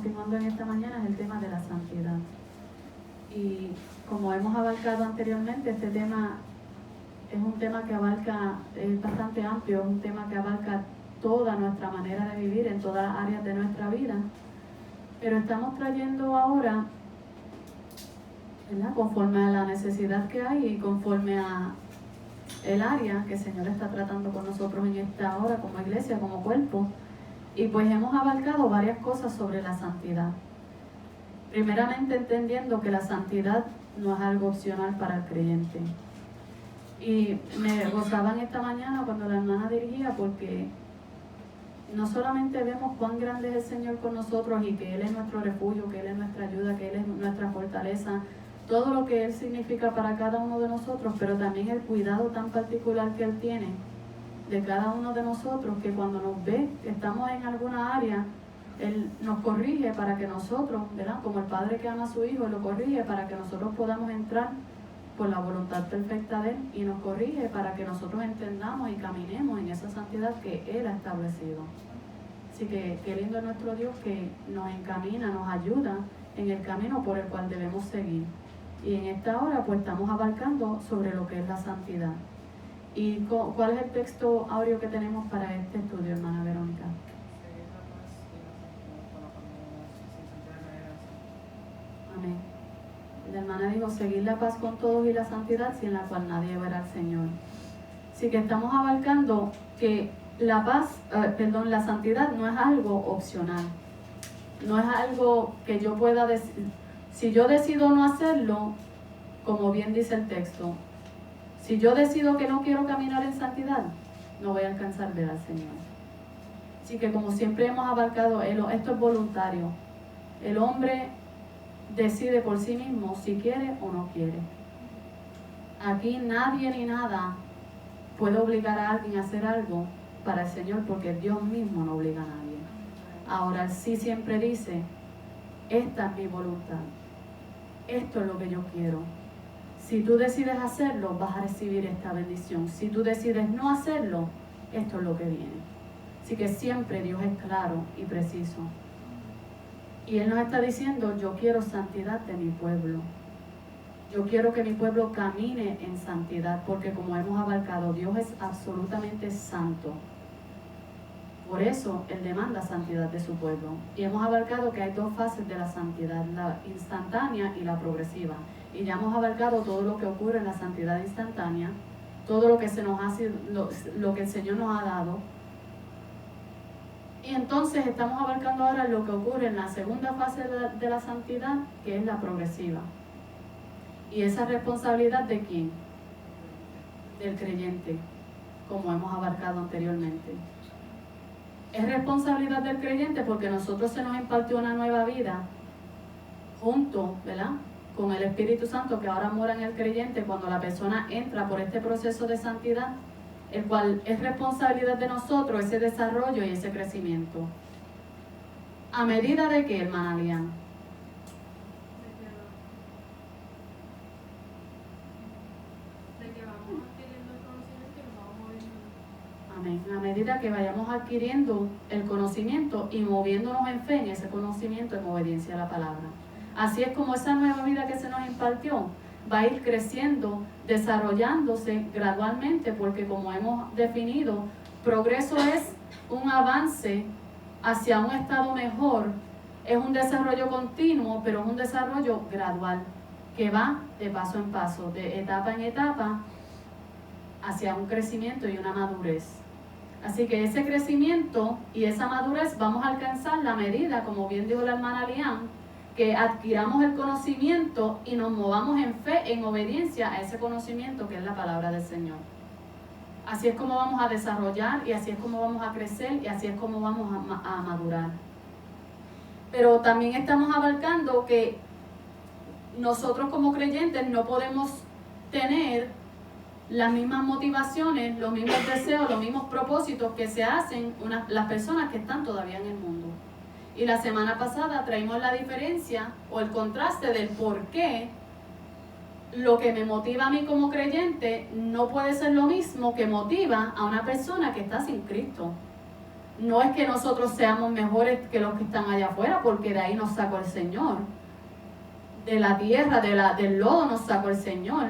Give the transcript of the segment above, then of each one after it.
continuando en esta mañana es el tema de la santidad. Y como hemos abarcado anteriormente, este tema es un tema que abarca, es bastante amplio, es un tema que abarca toda nuestra manera de vivir en todas las áreas de nuestra vida. Pero estamos trayendo ahora, ¿verdad?, conforme a la necesidad que hay y conforme a el área que el Señor está tratando con nosotros en esta hora como iglesia, como cuerpo. Y pues hemos abarcado varias cosas sobre la santidad. Primeramente entendiendo que la santidad no es algo opcional para el creyente. Y me gozaban esta mañana cuando la hermana dirigía, porque no solamente vemos cuán grande es el Señor con nosotros y que Él es nuestro refugio, que Él es nuestra ayuda, que Él es nuestra fortaleza, todo lo que Él significa para cada uno de nosotros, pero también el cuidado tan particular que Él tiene de cada uno de nosotros, que cuando nos ve que estamos en alguna área, Él nos corrige para que nosotros, ¿verdad?, como el padre que ama a su hijo, lo corrige para que nosotros podamos entrar por la voluntad perfecta de Él, y nos corrige para que nosotros entendamos y caminemos en esa santidad que Él ha establecido. Así que qué lindo es nuestro Dios, que nos encamina, nos ayuda en el camino por el cual debemos seguir. Y en esta hora pues estamos abarcando sobre lo que es la santidad. ¿Y cuál es el texto áureo que tenemos para este estudio, hermana Verónica? Amén. La hermana dijo, seguir la paz con todos y la santidad, sin la cual nadie verá al Señor. Así que estamos abarcando que la paz, la santidad no es algo opcional. No es algo que yo pueda decir. Si yo decido no hacerlo, como bien dice el texto, si yo decido que no quiero caminar en santidad, no voy a alcanzar ver al Señor. Así que como siempre hemos abarcado, esto es voluntario. El hombre decide por sí mismo si quiere o no quiere. Aquí nadie ni nada puede obligar a alguien a hacer algo para el Señor, porque Dios mismo no obliga a nadie. Ahora, Él sí siempre dice, esta es mi voluntad, esto es lo que yo quiero. Si tú decides hacerlo, vas a recibir esta bendición. Si tú decides no hacerlo, esto es lo que viene. Así que siempre Dios es claro y preciso. Y Él nos está diciendo, yo quiero santidad de mi pueblo. Yo quiero que mi pueblo camine en santidad, porque como hemos abarcado, Dios es absolutamente santo. Por eso Él demanda santidad de su pueblo. Y hemos abarcado que hay dos fases de la santidad, la instantánea y la progresiva. Y ya hemos abarcado todo lo que ocurre en la santidad instantánea, todo lo que se nos hace, lo que el Señor nos ha dado. Y entonces estamos abarcando ahora lo que ocurre en la segunda fase de la santidad, que es la progresiva. ¿Y esa responsabilidad de quién? Del creyente, como hemos abarcado anteriormente. Es responsabilidad del creyente porque nosotros se nos impartió una nueva vida junto, ¿verdad?, con el Espíritu Santo que ahora mora en el creyente cuando la persona entra por este proceso de santidad, el cual es responsabilidad de nosotros ese desarrollo y ese crecimiento. ¿A medida de qué, hermana Lian? Amén. A medida que vayamos adquiriendo el conocimiento y moviéndonos en fe en ese conocimiento, en obediencia a la palabra. Así es como esa nueva vida que se nos impartió va a ir creciendo, desarrollándose gradualmente, porque como hemos definido, progreso es un avance hacia un estado mejor, es un desarrollo continuo, pero es un desarrollo gradual, que va de paso en paso, de etapa en etapa, hacia un crecimiento y una madurez. Así que ese crecimiento y esa madurez vamos a alcanzar la medida, como bien dijo la hermana Lian, que adquiramos el conocimiento y nos movamos en fe, en obediencia a ese conocimiento que es la palabra del Señor. Así es como vamos a desarrollar y así es como vamos a crecer y así es como vamos a madurar. Pero también estamos abarcando que nosotros como creyentes no podemos tener las mismas motivaciones, los mismos deseos, los mismos propósitos que se hacen las personas que están todavía en el mundo. Y la semana pasada traímos la diferencia o el contraste del por qué lo que me motiva a mí como creyente no puede ser lo mismo que motiva a una persona que está sin Cristo. No es que nosotros seamos mejores que los que están allá afuera, porque de ahí nos sacó el Señor. De la tierra, del lodo nos sacó el Señor.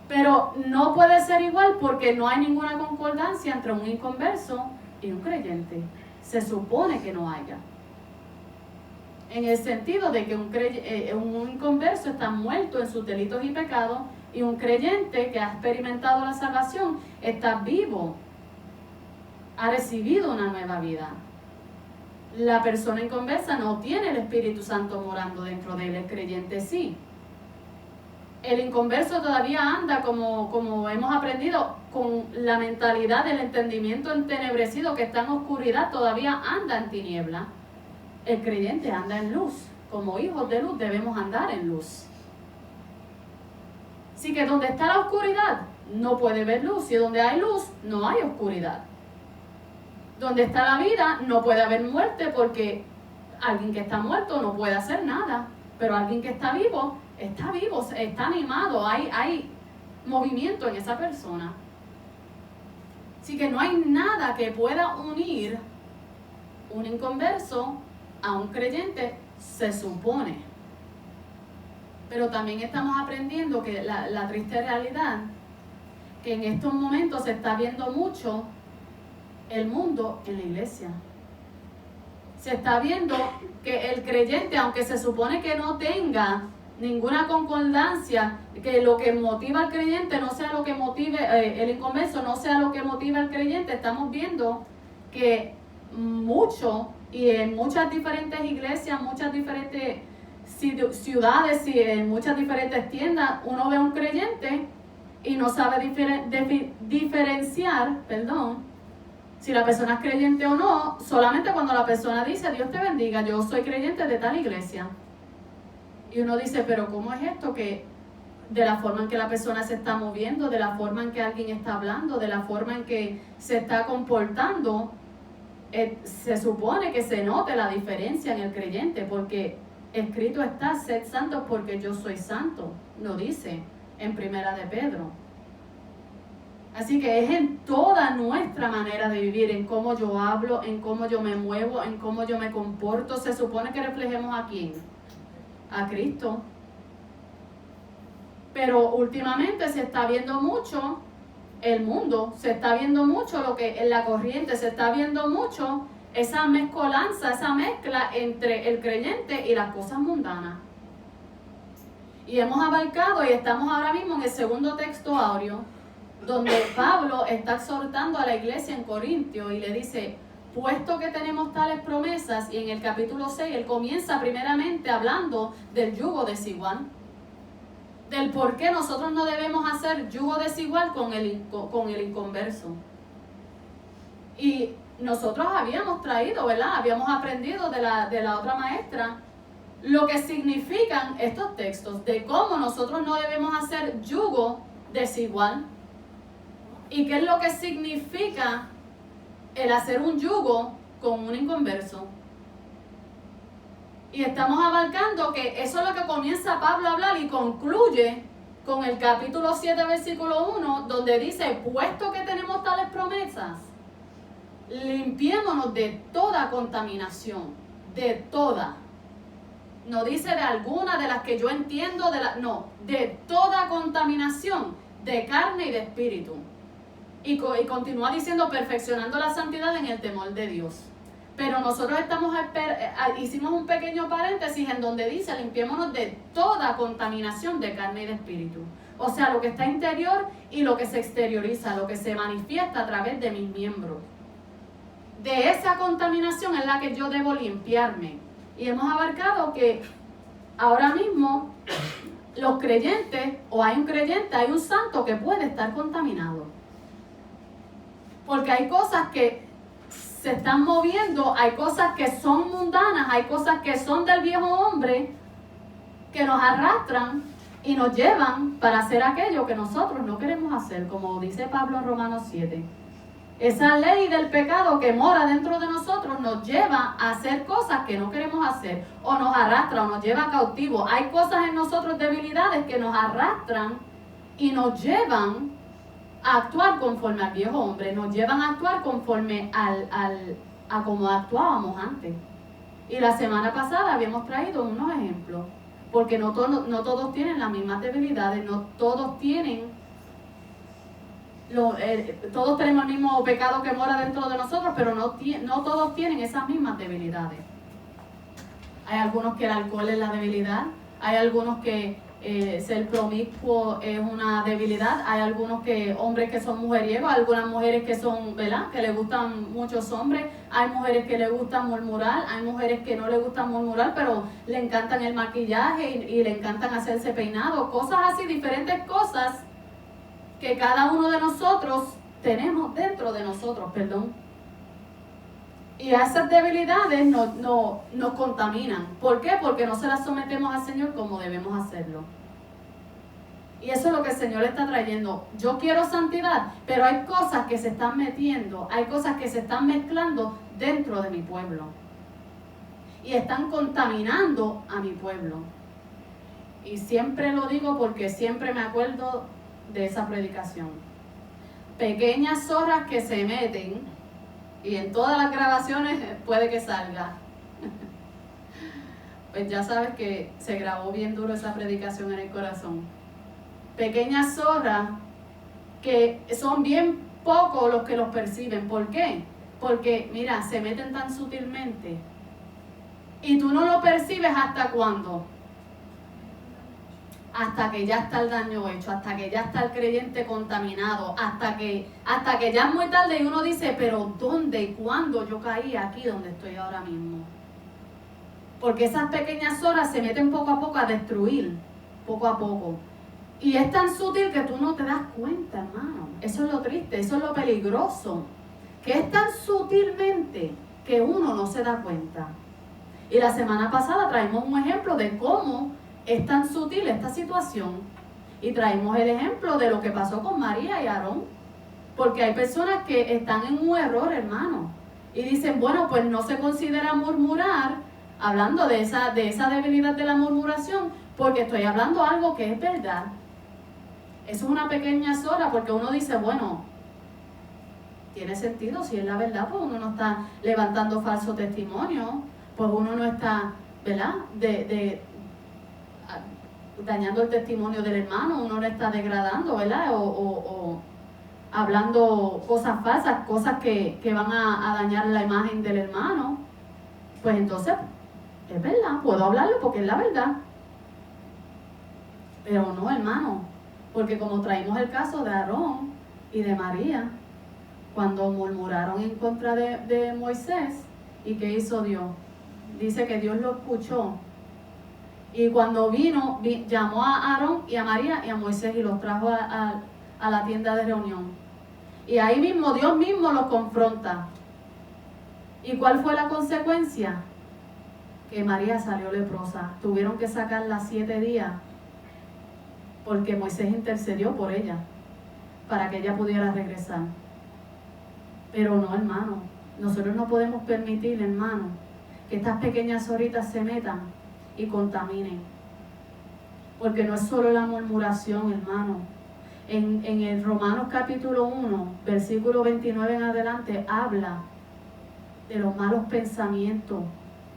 Pero no puede ser igual porque no hay ninguna concordancia entre un inconverso y un creyente. Se supone que no haya. En el sentido de que un inconverso está muerto en sus delitos y pecados, y un creyente que ha experimentado la salvación está vivo, ha recibido una nueva vida. La persona inconversa no tiene el Espíritu Santo morando dentro de él, el creyente sí. El inconverso todavía anda, como hemos aprendido, con la mentalidad del entendimiento entenebrecido, que está en oscuridad, todavía anda en tiniebla. El creyente anda en luz. Como hijos de luz debemos andar en luz. Así que donde está la oscuridad no puede ver luz, y donde hay luz no hay oscuridad. Donde está la vida no puede haber muerte, porque alguien que está muerto no puede hacer nada, pero alguien que está vivo, está animado, hay movimiento en esa persona. Así que no hay nada que pueda unir un inconverso a un creyente, se supone. Pero también estamos aprendiendo que la triste realidad, que en estos momentos se está viendo mucho el mundo en la iglesia. Se está viendo que el creyente, aunque se supone que no tenga ninguna concordancia, que lo que motiva al creyente no sea lo que motive, el inconverso no sea lo que motiva al creyente, estamos viendo que mucho, y en muchas diferentes iglesias, muchas diferentes ciudades y en muchas diferentes tiendas, uno ve a un creyente y no sabe diferenciar, si la persona es creyente o no, solamente cuando la persona dice: Dios te bendiga, yo soy creyente de tal iglesia. Y uno dice: pero ¿cómo es esto? Que de la forma en que la persona se está moviendo, de la forma en que alguien está hablando, de la forma en que se está comportando, se supone que se note la diferencia en el creyente, porque escrito está: sed santos porque yo soy santo, lo dice en Primera de Pedro. Así que es en toda nuestra manera de vivir, en cómo yo hablo, en cómo yo me muevo, en cómo yo me comporto. Se supone que reflejemos ¿a quién? A Cristo. Pero últimamente se está viendo mucho el mundo, se está viendo mucho lo que en la corriente, se está viendo mucho esa mezcolanza, esa mezcla entre el creyente y las cosas mundanas. Y hemos abarcado, y estamos ahora mismo en el segundo texto áureo, donde Pablo está exhortando a la iglesia en Corintio y le dice: puesto que tenemos tales promesas, y en el capítulo 6 él comienza primeramente hablando del yugo desigual, del por qué nosotros no debemos hacer yugo desigual con el inconverso. Y nosotros habíamos traído, ¿verdad? Habíamos aprendido de la otra maestra lo que significan estos textos, de cómo nosotros no debemos hacer yugo desigual. ¿Y qué es lo que significa el hacer un yugo con un inconverso? Y estamos abarcando que eso es lo que comienza Pablo a hablar y concluye con el capítulo 7, versículo 1, donde dice: puesto que tenemos tales promesas, limpiémonos de toda contaminación, de toda. No dice de alguna de las que yo entiendo, no, de toda contaminación de carne y de espíritu. Y continúa diciendo: perfeccionando la santidad en el temor de Dios. Pero nosotros hicimos un pequeño paréntesis en donde dice: limpiémonos de toda contaminación de carne y de espíritu. O sea, lo que está interior y lo que se exterioriza, lo que se manifiesta a través de mis miembros. De esa contaminación es la que yo debo limpiarme. Y hemos abarcado que ahora mismo los creyentes, o hay un creyente, hay un santo que puede estar contaminado. Porque hay cosas que se están moviendo, hay cosas que son mundanas, hay cosas que son del viejo hombre, que nos arrastran y nos llevan para hacer aquello que nosotros no queremos hacer, como dice Pablo en Romanos 7. Esa ley del pecado que mora dentro de nosotros nos lleva a hacer cosas que no queremos hacer, o nos arrastra, o nos lleva cautivo. Hay cosas en nosotros, debilidades, que nos arrastran y nos llevan a actuar conforme al viejo hombre, nos llevan a actuar conforme a como actuábamos antes. Y la semana pasada habíamos traído unos ejemplos, porque no todos tienen las mismas debilidades, no todos tienen, todos tenemos el mismo pecado que mora dentro de nosotros, pero no todos tienen esas mismas debilidades. Hay algunos que el alcohol es la debilidad, hay algunos que ser promiscuo es una debilidad, hay algunos hombres que son mujeriegos, hay algunas mujeres que son, ¿verdad?, que le gustan muchos hombres, hay mujeres que le gustan murmurar, hay mujeres que no le gustan murmurar, pero le encantan el maquillaje y le encantan hacerse peinado, cosas así, diferentes cosas que cada uno de nosotros tenemos dentro de nosotros, Y a esas debilidades nos contaminan. ¿Por qué? Porque no se las sometemos al Señor como debemos hacerlo. Y eso es lo que el Señor está trayendo. Yo quiero santidad, pero hay cosas que se están metiendo, hay cosas que se están mezclando dentro de mi pueblo. Y están contaminando a mi pueblo. Y siempre lo digo porque siempre me acuerdo de esa predicación. Pequeñas zorras que se meten, y en todas las grabaciones puede que salga. Pues ya sabes que se grabó bien duro esa predicación en el corazón. Pequeñas zorras que son bien pocos los que los perciben. ¿Por qué? Porque, mira, se meten tan sutilmente. Y tú no lo percibes ¿hasta cuándo? Hasta que ya está el daño hecho, hasta que ya está el creyente contaminado, hasta que ya es muy tarde y uno dice, pero ¿dónde y cuándo yo caí aquí donde estoy ahora mismo? Porque esas pequeñas horas se meten poco a poco a destruir, poco a poco. Y es tan sutil que tú no te das cuenta, hermano. Eso es lo triste, eso es lo peligroso. Que es tan sutilmente que uno no se da cuenta. Y la semana pasada traímos un ejemplo de cómo es tan sutil esta situación y traímos el ejemplo de lo que pasó con María y Aarón, porque hay personas que están en un error, hermano, y dicen, bueno, pues no se considera murmurar, hablando de esa debilidad de la murmuración, porque estoy hablando algo que es verdad. Eso es una pequeña sola, porque uno dice, bueno, tiene sentido, si es la verdad, pues uno no está levantando falso testimonio, pues uno no está, ¿verdad?, dañando el testimonio del hermano, uno lo está degradando, ¿verdad? O hablando cosas falsas, cosas que van a dañar la imagen del hermano. Pues entonces, es verdad, puedo hablarlo porque es la verdad. Pero no, hermano, porque como traímos el caso de Aarón y de María, cuando murmuraron en contra de Moisés, ¿y qué hizo Dios? Dice que Dios lo escuchó. Y cuando vino, llamó a Aarón y a María y a Moisés y los trajo a la tienda de reunión. Y ahí mismo, Dios mismo los confronta. ¿Y cuál fue la consecuencia? Que María salió leprosa. Tuvieron que sacarla 7 días porque Moisés intercedió por ella para que ella pudiera regresar. Pero no, hermano, nosotros no podemos permitir, hermano, que estas pequeñas horitas se metan y contaminen, porque no es solo la murmuración, hermano. En el Romanos capítulo 1, versículo 29 en adelante, habla de los malos pensamientos.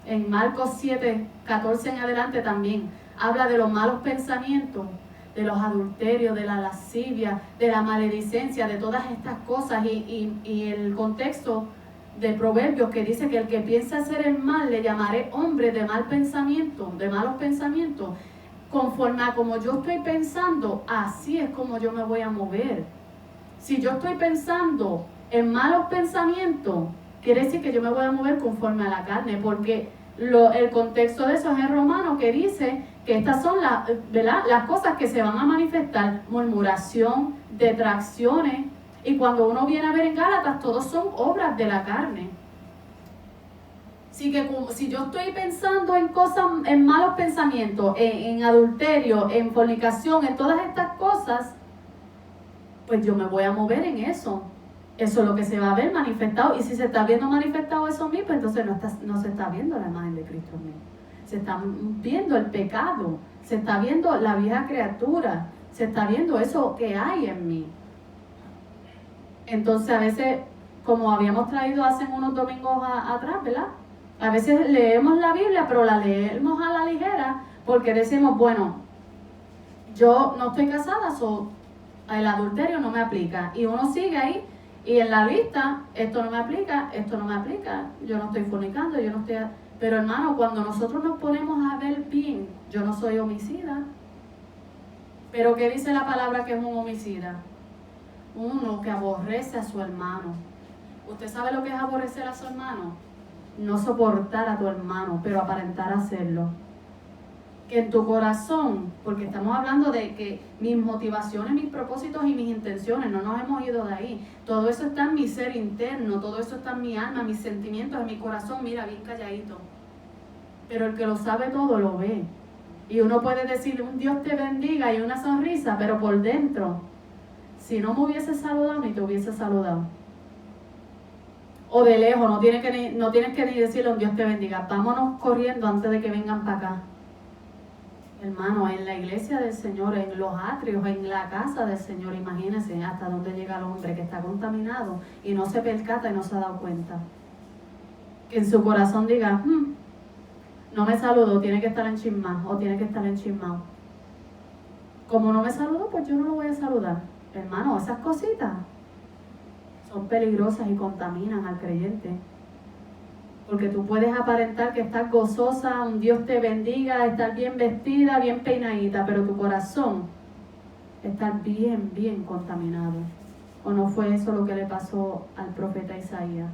En Marcos 7, 14 en adelante también habla de los malos pensamientos, de los adulterios, de la lascivia, de la maledicencia, de todas estas cosas. Y el contexto de Proverbios que dice que el que piensa hacer el mal le llamaré hombre de mal pensamiento, de malos pensamientos. Conforme a como yo estoy pensando, así es como yo me voy a mover. Si yo estoy pensando en malos pensamientos, quiere decir que yo me voy a mover conforme a la carne, porque el contexto de eso es en Romanos, que dice que estas son las cosas que se van a manifestar: murmuración, detracciones. Y cuando uno viene a ver en Gálatas, todos son obras de la carne. Así que si yo estoy pensando en cosas, en malos pensamientos, en adulterio, en fornicación, en todas estas cosas, pues yo me voy a mover en eso. Eso es lo que se va a ver manifestado. Y si se está viendo manifestado eso en mí, pues entonces no se está viendo la imagen de Cristo en mí. Se está viendo el pecado, se está viendo la vieja criatura, se está viendo eso que hay en mí. Entonces a veces, como habíamos traído hace unos domingos atrás, ¿verdad? A veces leemos la Biblia, pero la leemos a la ligera porque decimos, bueno, yo no estoy casada, el adulterio no me aplica. Y uno sigue ahí y en la lista, esto no me aplica, yo no estoy fornicando, yo no estoy... Pero hermano, cuando nosotros nos ponemos a ver bien, yo no soy homicida. Pero ¿qué dice la palabra que es un homicida? Uno que aborrece a su hermano. ¿Usted sabe lo que es aborrecer a su hermano? No soportar a tu hermano, pero aparentar hacerlo. Que en tu corazón, porque estamos hablando de que mis motivaciones, mis propósitos y mis intenciones, no nos hemos ido de ahí. Todo eso está en mi ser interno, todo eso está en mi alma, mis sentimientos, en mi corazón, mira, bien calladito. Pero el que lo sabe todo lo ve. Y uno puede decir, un Dios te bendiga y una sonrisa, pero por dentro, si no me hubiese saludado, ni te hubiese saludado. O de lejos, no tienes que ni decirle un Dios te bendiga. Vámonos corriendo antes de que vengan para acá. Hermano, en la iglesia del Señor, en los atrios, en la casa del Señor, imagínense hasta dónde llega el hombre que está contaminado y no se percata y no se ha dado cuenta. Que en su corazón diga, no me saludó, tiene que estar enchismado o tiene que estar enchismado. Como no me saludó, pues yo no lo voy a saludar. Hermano, esas cositas son peligrosas y contaminan al creyente. Porque tú puedes aparentar que estás gozosa, un Dios te bendiga, estar bien vestida, bien peinadita, pero tu corazón está bien, bien contaminado. ¿O no fue eso lo que le pasó al profeta Isaías?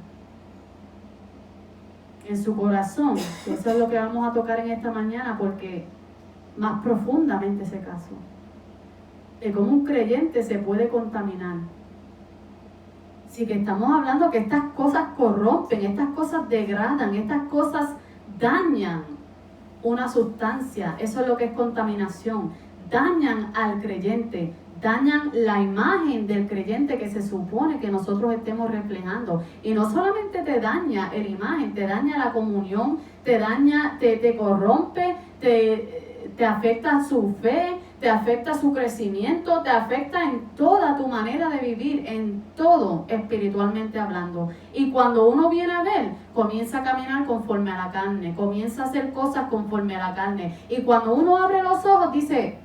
En su corazón, eso es lo que vamos a tocar en esta mañana, porque más profundamente ese caso, de cómo un creyente se puede contaminar. Sí, que estamos hablando que estas cosas corrompen, estas cosas degradan, estas cosas dañan una sustancia. Eso es lo que es contaminación. Dañan al creyente, dañan la imagen del creyente que se supone que nosotros estemos reflejando. Y no solamente te daña la imagen, te daña la comunión, te daña, te corrompe, te afecta su fe, te afecta su crecimiento, te afecta en toda tu manera de vivir, en todo espiritualmente hablando. Y cuando uno viene a ver, comienza a caminar conforme a la carne, comienza a hacer cosas conforme a la carne. Y cuando uno abre los ojos, dice,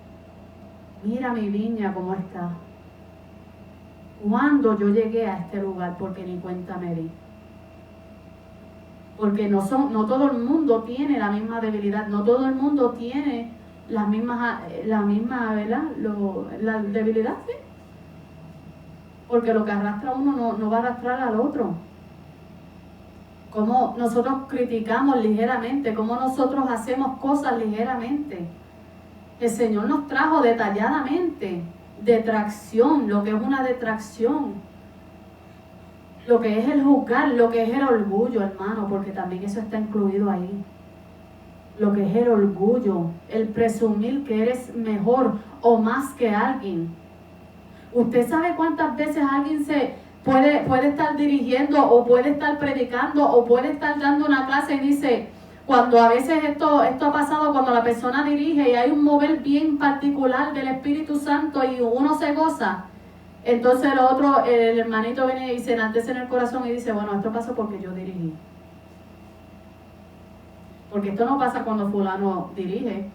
mira mi viña cómo está. Cuando yo llegué a este lugar, porque ni cuenta me di. Porque no todo el mundo tiene la misma debilidad, no todo el mundo tiene la misma, ¿verdad? La debilidad, sí. Porque lo que arrastra uno no va a arrastrar al otro. Como nosotros criticamos ligeramente, como nosotros hacemos cosas ligeramente. El Señor nos trajo detalladamente detracción, lo que es una detracción, lo que es el juzgar, lo que es el orgullo, hermano, porque también eso está incluido ahí. Lo que es el orgullo, el presumir que eres mejor o más que alguien. ¿Usted sabe cuántas veces alguien se puede estar dirigiendo o puede estar predicando o puede estar dando una clase y dice, cuando a veces esto ha pasado cuando la persona dirige y hay un mover bien particular del Espíritu Santo y uno se goza? Entonces el hermanito viene y se enaltece en el corazón y dice, bueno, esto pasó porque yo dirigí. Porque esto no pasa cuando fulano dirige.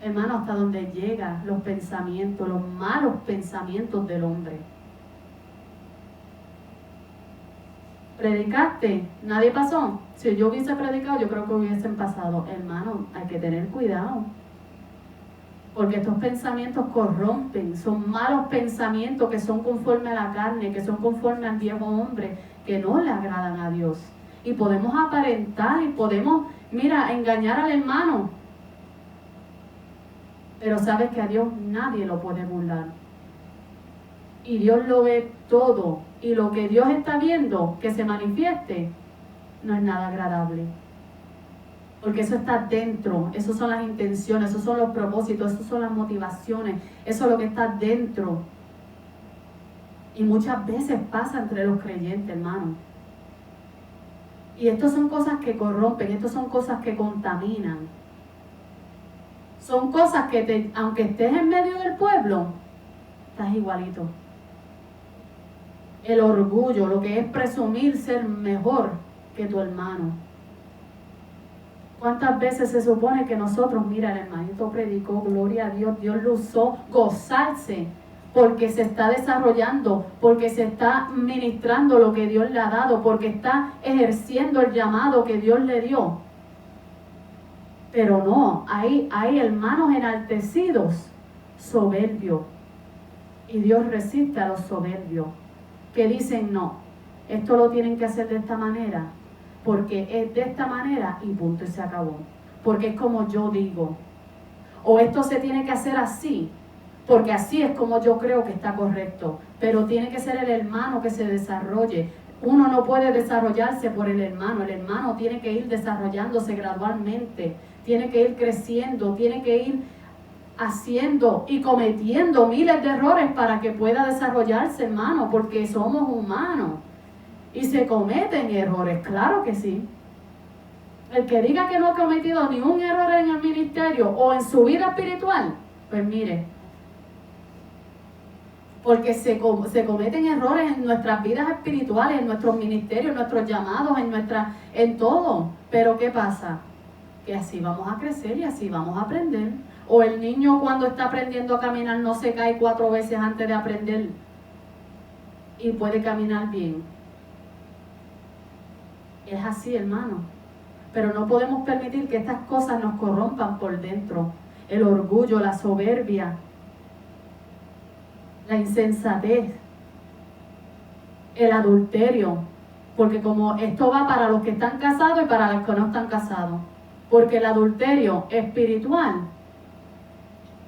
Hermano, hasta donde llegan los pensamientos, los malos pensamientos del hombre. ¿Predicaste? ¿Nadie pasó? Si yo hubiese predicado, yo creo que hubiesen pasado. Hermano, hay que tener cuidado. Porque estos pensamientos corrompen, son malos pensamientos que son conforme a la carne, que son conforme al viejo hombre, que no le agradan a Dios. Y podemos aparentar y podemos, engañar al hermano. Pero sabes que a Dios nadie lo puede burlar. Y Dios lo ve todo. Y lo que Dios está viendo que se manifieste no es nada agradable. Porque eso está dentro. Esas son las intenciones, esos son los propósitos, esas son las motivaciones. Eso es lo que está dentro. Y muchas veces pasa entre los creyentes, hermano. Y estas son cosas que corrompen, estas son cosas que contaminan. Son cosas que aunque estés en medio del pueblo, estás igualito. El orgullo, lo que es presumir ser mejor que tu hermano. ¿Cuántas veces se supone que nosotros, mira, el hermanito predicó, gloria a Dios, Dios lo usó, gozarse, porque se está desarrollando, porque se está ministrando lo que Dios le ha dado, porque está ejerciendo el llamado que Dios le dio? Pero no, hay hermanos enaltecidos, soberbios, y Dios resiste a los soberbios, que dicen no, esto lo tienen que hacer de esta manera, porque es de esta manera y punto y se acabó, porque es como yo digo, o esto se tiene que hacer así, porque así es como yo creo que está correcto, pero tiene que ser el hermano que se desarrolle. Uno no puede desarrollarse por el hermano tiene que ir desarrollándose gradualmente, tiene que ir creciendo, tiene que ir haciendo y cometiendo miles de errores para que pueda desarrollarse, hermano, porque somos humanos. Y se cometen errores, claro que sí. El que diga que no ha cometido ni un error en el ministerio o en su vida espiritual, pues mire, porque se cometen errores en nuestras vidas espirituales, en nuestros ministerios, en nuestros llamados, en todo. Pero ¿qué pasa? Que así vamos a crecer y así vamos a aprender. O el niño cuando está aprendiendo a caminar no se cae 4 veces antes de aprender y puede caminar bien. Es así, hermano. Pero no podemos permitir que estas cosas nos corrompan por dentro. El orgullo, la soberbia, la insensatez, el adulterio. Porque como esto va para los que están casados y para los que no están casados. Porque el adulterio espiritual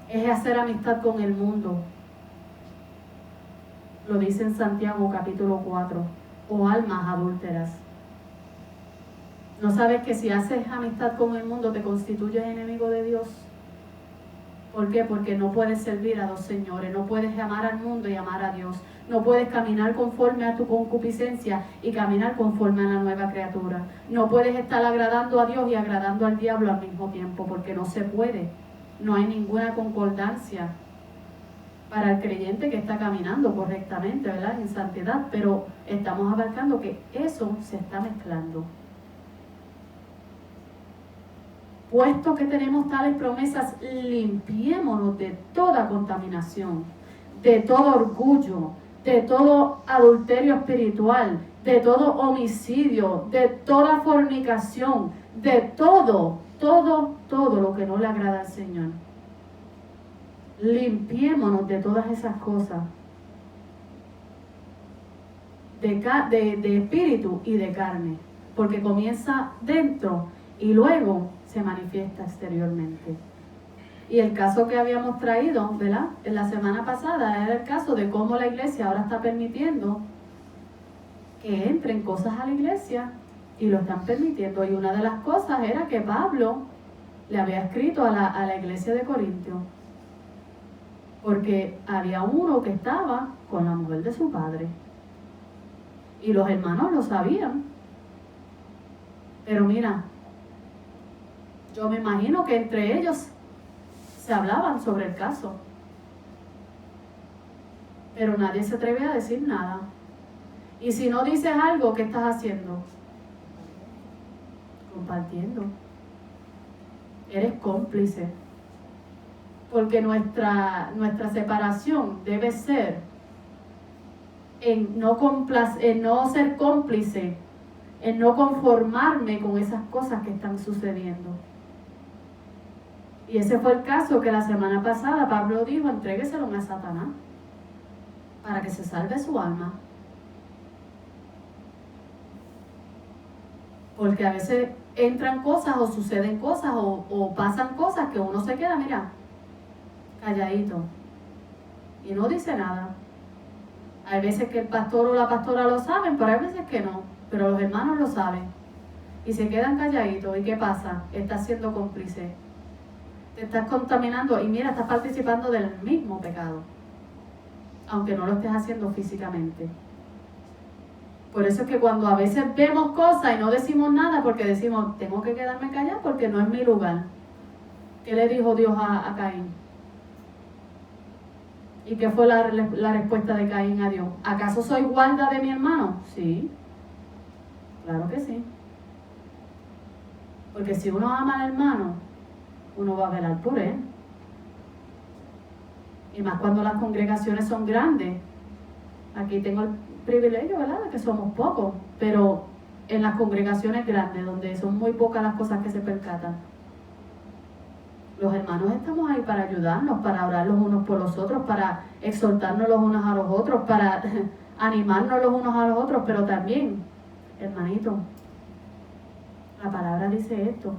es hacer amistad con el mundo. Lo dice en Santiago capítulo 4. O almas adúlteras. ¿No sabes que si haces amistad con el mundo te constituyes enemigo de Dios? ¿Por qué? Porque no puedes servir a dos señores, no puedes amar al mundo y amar a Dios. No puedes caminar conforme a tu concupiscencia y caminar conforme a la nueva criatura. No puedes estar agradando a Dios y agradando al diablo al mismo tiempo, porque no se puede. No hay ninguna concordancia para el creyente que está caminando correctamente, ¿verdad? En santidad, pero estamos abarcando que eso se está mezclando. Puesto que tenemos tales promesas, limpiémonos de toda contaminación, de todo orgullo, de todo adulterio espiritual, de todo homicidio, de toda fornicación, de todo lo que no le agrada al Señor. Limpiémonos de todas esas cosas, de espíritu y de carne, porque comienza dentro y luego se manifiesta exteriormente. Y el caso que habíamos traído, ¿verdad?, en la semana pasada era el caso de cómo la iglesia ahora está permitiendo que entren cosas a la iglesia y lo están permitiendo. Y una de las cosas era que Pablo le había escrito a la iglesia de Corintio, porque había uno que estaba con la mujer de su padre y los hermanos lo sabían. Pero mira, yo me imagino que entre ellos se hablaban sobre el caso, pero nadie se atreve a decir nada. Y si no dices algo, ¿qué estás haciendo? Compartiendo. Eres cómplice. Porque nuestra separación debe ser en no ser cómplice, en no conformarme con esas cosas que están sucediendo. Y ese fue el caso que la semana pasada Pablo dijo: entrégueselo a Satanás para que se salve su alma. Porque a veces entran cosas o suceden cosas o pasan cosas que uno se queda, mira, calladito y no dice nada. Hay veces que el pastor o la pastora lo saben, pero hay veces que no, pero los hermanos lo saben y se quedan calladitos. ¿Y qué pasa? Estás siendo cómplice, te estás contaminando y mira, estás participando del mismo pecado, aunque no lo estés haciendo físicamente. Por eso es que cuando a veces vemos cosas y no decimos nada, porque decimos, tengo que quedarme callado porque no es mi lugar. ¿Qué le dijo Dios a Caín? ¿Y qué fue la respuesta de Caín a Dios? ¿Acaso soy guarda de mi hermano? Sí, claro que sí. Porque si uno ama al hermano, uno va a velar por él. Y más cuando las congregaciones son grandes. Aquí tengo el privilegio, ¿verdad?, de que somos pocos, pero en las congregaciones grandes, donde son muy pocas las cosas que se percatan, los hermanos estamos ahí para ayudarnos, para orar los unos por los otros, para exhortarnos los unos a los otros, para animarnos los unos a los otros, pero también, hermanito, la palabra dice esto,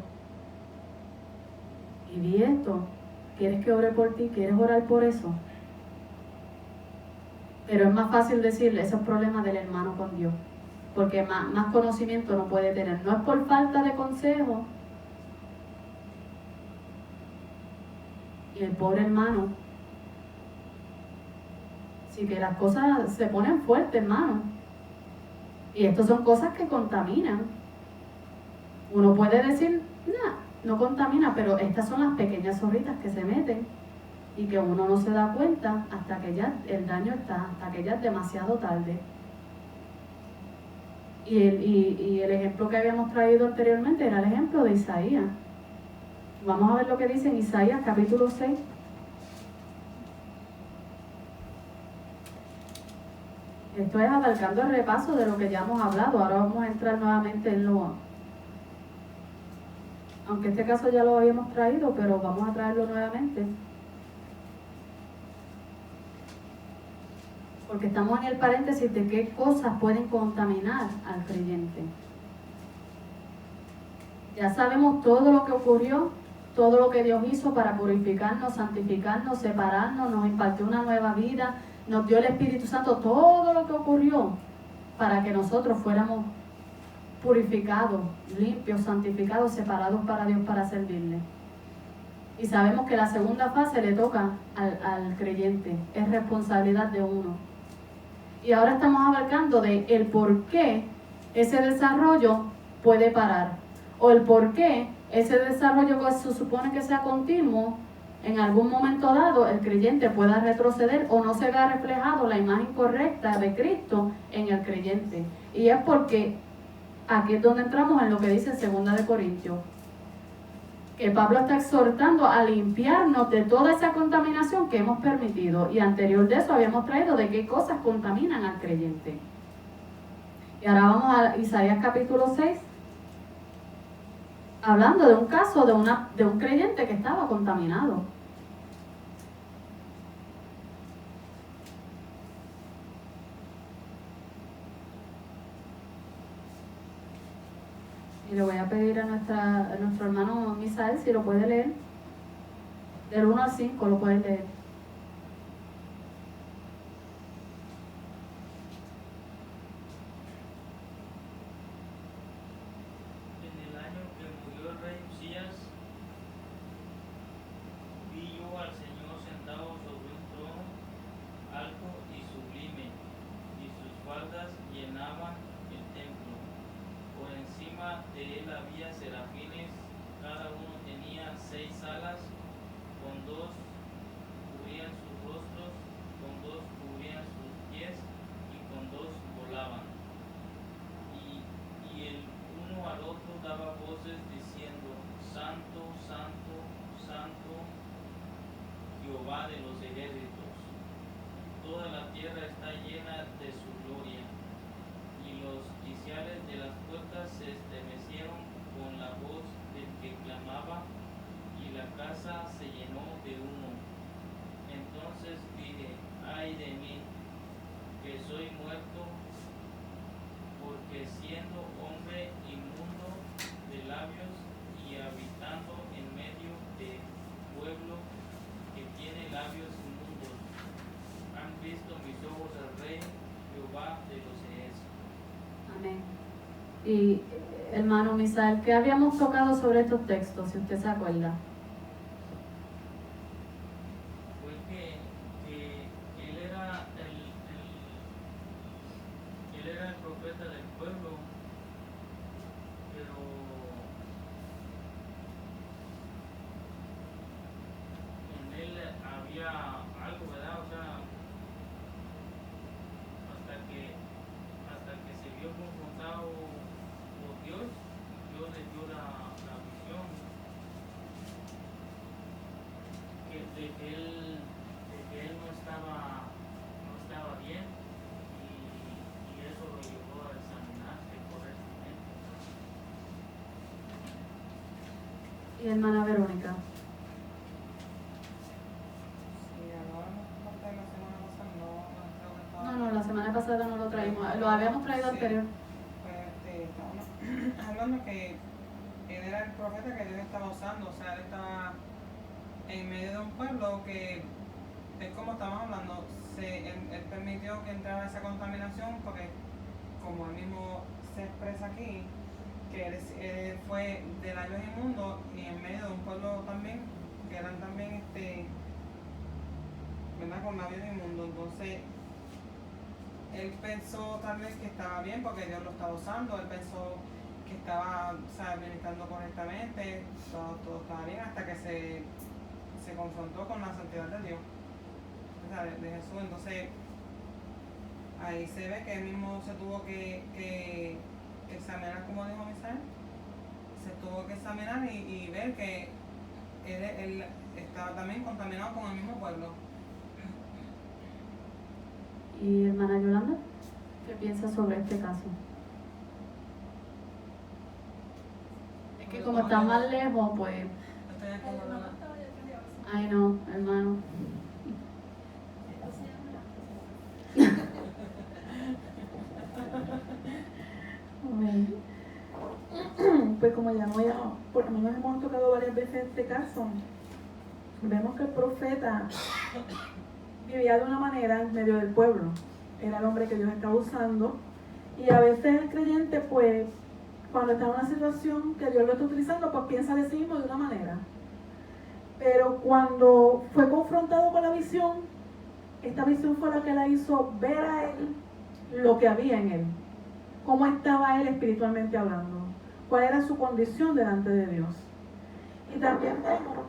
y di esto, ¿quieres que ore por ti? ¿Quieres orar por eso? Pero es más fácil decirle esos problemas del hermano con Dios, porque más conocimiento no puede tener. No es por falta de consejo. Y el pobre hermano, sí que las cosas se ponen fuertes, hermano. Y estas son cosas que contaminan. Uno puede decir, nah, no contamina, pero estas son las pequeñas zorritas que se meten y que uno no se da cuenta hasta que ya el daño está, hasta que ya es demasiado tarde. Y el ejemplo que habíamos traído anteriormente era el ejemplo de Isaías. Vamos a ver lo que dice en Isaías capítulo 6. Esto es abarcando el repaso de lo que ya hemos hablado. Ahora vamos a entrar nuevamente en lo... Aunque este caso ya lo habíamos traído, pero vamos a traerlo nuevamente. Porque estamos en el paréntesis de qué cosas pueden contaminar al creyente. Ya sabemos todo lo que ocurrió, todo lo que Dios hizo para purificarnos, santificarnos, separarnos, nos impartió una nueva vida, nos dio el Espíritu Santo, todo lo que ocurrió para que nosotros fuéramos purificados, limpios, santificados, separados para Dios, para servirle. Y sabemos que la segunda fase le toca al creyente, es responsabilidad de uno. Y ahora estamos abarcando de el por qué ese desarrollo puede parar, o el por qué ese desarrollo que se supone que sea continuo, en algún momento dado el creyente pueda retroceder o no se vea reflejado la imagen correcta de Cristo en el creyente. Y es porque aquí es donde entramos en lo que dice 2 de Corintios, que Pablo está exhortando a limpiarnos de toda esa contaminación que hemos permitido. Y anterior de eso habíamos traído de qué cosas contaminan al creyente. Y ahora vamos a Isaías capítulo 6, hablando de un caso de un creyente que estaba contaminado. Y le voy a pedir a nuestro hermano Misael si lo puede leer. Del 1 al 5 lo puede leer. En el año que murió el rey Usías, vi yo al Señor sentado sobre un trono alto y sublime, y sus faldas llenaban el templo. Por encima de él había serafines, cada uno tenía 6 alas, con 2 cubrían sus rostros, con 2 cubrían sus pies, y con 2 volaban. Y el uno al otro daba voces diciendo: Santo, Santo, Santo, Jehová de los ejércitos. Toda la tierra está llena de su gloria. Y los quiciales de las puertas se estremecieron con la voz del que clamaba, y la casa se llenó de humo. Entonces dije: ay de mí, que soy muerto, porque siendo hombre inmundo de labios y habitando en medio de pueblo que tiene labios inmundos, han visto mis ojos al Rey, Jehová de los ejércitos. Amén. Y hermano Misael, ¿qué habíamos tocado sobre estos textos, si usted se acuerda? Fue que él era el profeta del pueblo, pero en él había algo, ¿verdad? O sea, que él no estaba bien y eso lo llevó a examinarse correctamente. Y hermana Verónica. No, la semana pasada no lo traímos, lo habíamos traído anterior. Estábamos hablando que él era el profeta que Dios estaba usando, o sea, él estaba en medio de un pueblo que, es como estamos hablando, él permitió que entrara esa contaminación porque, como él mismo se expresa aquí, que él fue de labios inmundos y en medio de un pueblo también, que eran también, ¿verdad?, con labios inmundos. Entonces, él pensó tal vez que estaba bien porque Dios lo estaba usando, él pensó que estaba, o sea, administrando correctamente, todo estaba bien hasta que se confrontó con la santidad de Dios, o sea, de Jesús. Entonces ahí se ve que él mismo se tuvo que examinar, como dijo Misael, se tuvo que examinar y ver que él estaba también contaminado con el mismo pueblo. Y hermana Yolanda, ¿qué piensas sobre este caso? Es que como está más lejos, pues... Ay no, hermano. Pues como ya por lo menos hemos tocado varias veces este caso, vemos que el profeta vivía de una manera en medio del pueblo. Era el hombre que Dios estaba usando. Y a veces el creyente, pues, cuando está en una situación que Dios lo está utilizando, pues piensa de sí mismo de una manera. Pero cuando fue confrontado con la visión, esta visión fue la que la hizo ver a él lo que había en él. Cómo estaba él espiritualmente hablando. Cuál era su condición delante de Dios. Y también vemos...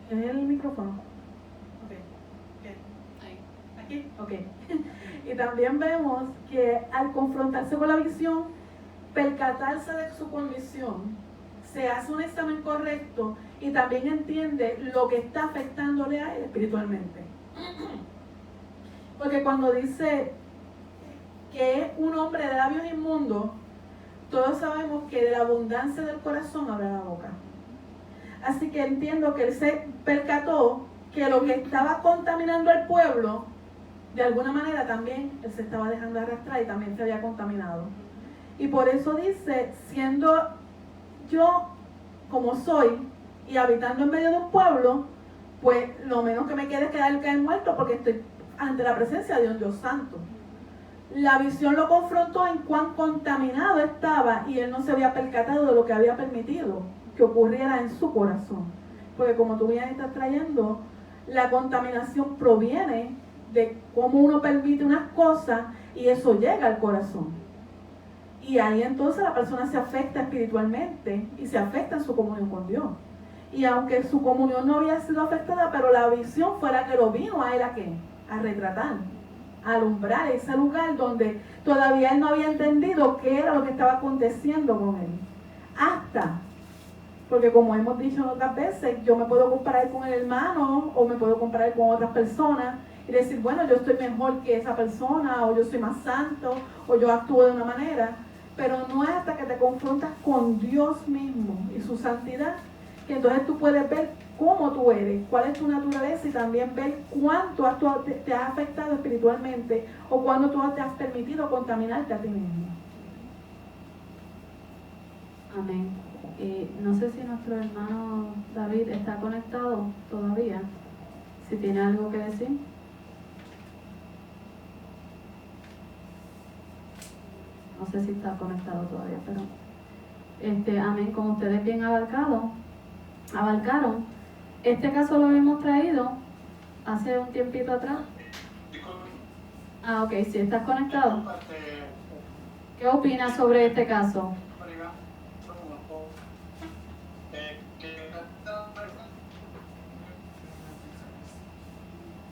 ¿Es el micrófono? Aquí, ok. Y también vemos que al confrontarse con la visión, percatarse de su condición, se hace un examen correcto y también entiende lo que está afectándole a él espiritualmente. Porque cuando dice que es un hombre de labios inmundos, todos sabemos que de la abundancia del corazón habla la boca. Así que entiendo que él se percató que lo que estaba contaminando al pueblo, de alguna manera también él se estaba dejando arrastrar y también se había contaminado. Y por eso dice, siendo yo como soy y habitando en medio de un pueblo, pues lo menos que me queda es caer muerto porque estoy ante la presencia de un Dios santo. La visión lo confrontó en cuán contaminado estaba y él no se había percatado de lo que había permitido que ocurriera en su corazón. Porque como tú bien estás trayendo, la contaminación proviene de cómo uno permite unas cosas y eso llega al corazón. Y ahí entonces la persona se afecta espiritualmente y se afecta en su comunión con Dios. Y aunque su comunión no había sido afectada, pero la visión fue la que lo vino a él a retratar, a alumbrar ese lugar donde todavía él no había entendido qué era lo que estaba aconteciendo con él. Porque como hemos dicho en otras veces, yo me puedo comparar con el hermano o me puedo comparar con otras personas y decir, bueno, yo estoy mejor que esa persona, o yo soy más santo, o yo actúo de una manera. Pero no es hasta que te confrontas con Dios mismo y su santidad que entonces tú puedes ver cómo tú eres, cuál es tu naturaleza y también ver cuánto te has afectado espiritualmente o cuándo tú te has permitido contaminarte a ti mismo. Amén. No sé si nuestro hermano David está conectado todavía, si tiene algo que decir. No sé si está conectado todavía, pero amén, como ustedes bien abarcaron, este caso lo hemos traído hace un tiempito atrás. Ok, si estás conectado. ¿Qué opinas sobre este caso?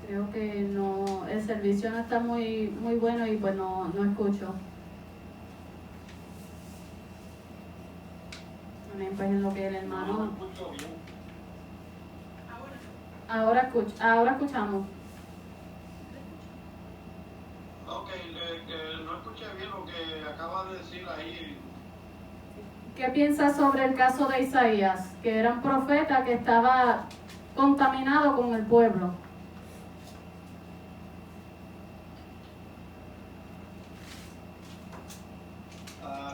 Creo que no, el servicio no está muy bueno y pues no escucho. Amén, pues en lo que el hermano... Ahora escuchamos. Ok, no escuché bien lo que acaba de decir ahí. ¿Qué piensas sobre el caso de Isaías, que era un profeta que estaba contaminado con el pueblo?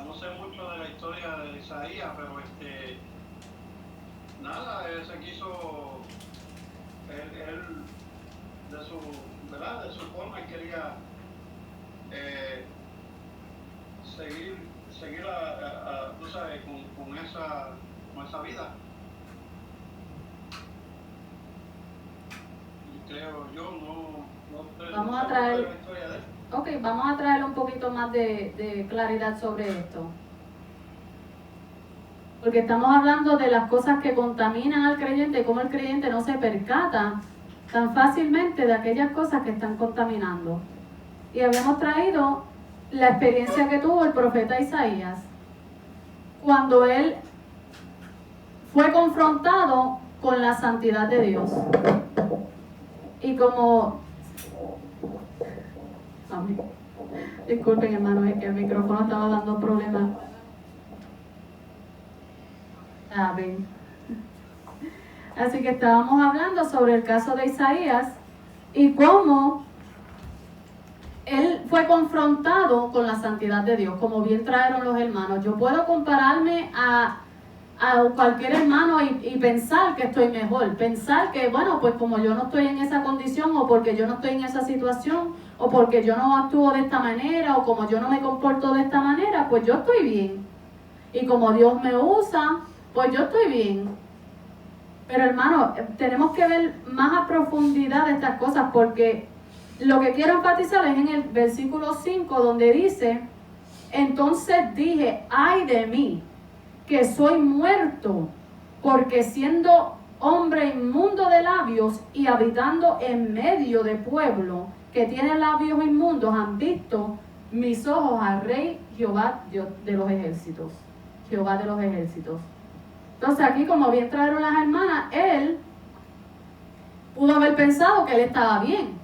No sé mucho de la historia de Isaías, pero nada, él se quiso, él de su, ¿verdad? De su forma, él quería seguir tú sabes, con esa vida. Y creo yo, no Vamos a sé traer- mucho de la historia de él. Ok, vamos a traer un poquito más de claridad sobre esto. Porque estamos hablando de las cosas que contaminan al creyente y cómo el creyente no se percata tan fácilmente de aquellas cosas que están contaminando. Y habíamos traído la experiencia que tuvo el profeta Isaías cuando él fue confrontado con la santidad de Dios. Y como... Disculpen, hermano, es que el micrófono estaba dando problemas. Amén. Así que estábamos hablando sobre el caso de Isaías y cómo él fue confrontado con la santidad de Dios, como bien trajeron los hermanos. Yo puedo compararme a cualquier hermano y pensar que estoy mejor, pensar que, bueno, pues como yo no estoy en esa condición, o porque yo no estoy en esa situación, o porque yo no actúo de esta manera, o como yo no me comporto de esta manera, pues yo estoy bien. Y como Dios me usa, pues yo estoy bien. Pero hermano, tenemos que ver más a profundidad de estas cosas, porque lo que quiero enfatizar es en el versículo 5, donde dice: entonces dije, ay de mí, que soy muerto, porque siendo hombre inmundo de labios y habitando en medio de pueblo que tiene labios inmundos, han visto mis ojos al Rey Jehová de los ejércitos. Jehová de los ejércitos. Entonces aquí, como bien trajeron las hermanas, él pudo haber pensado que él estaba bien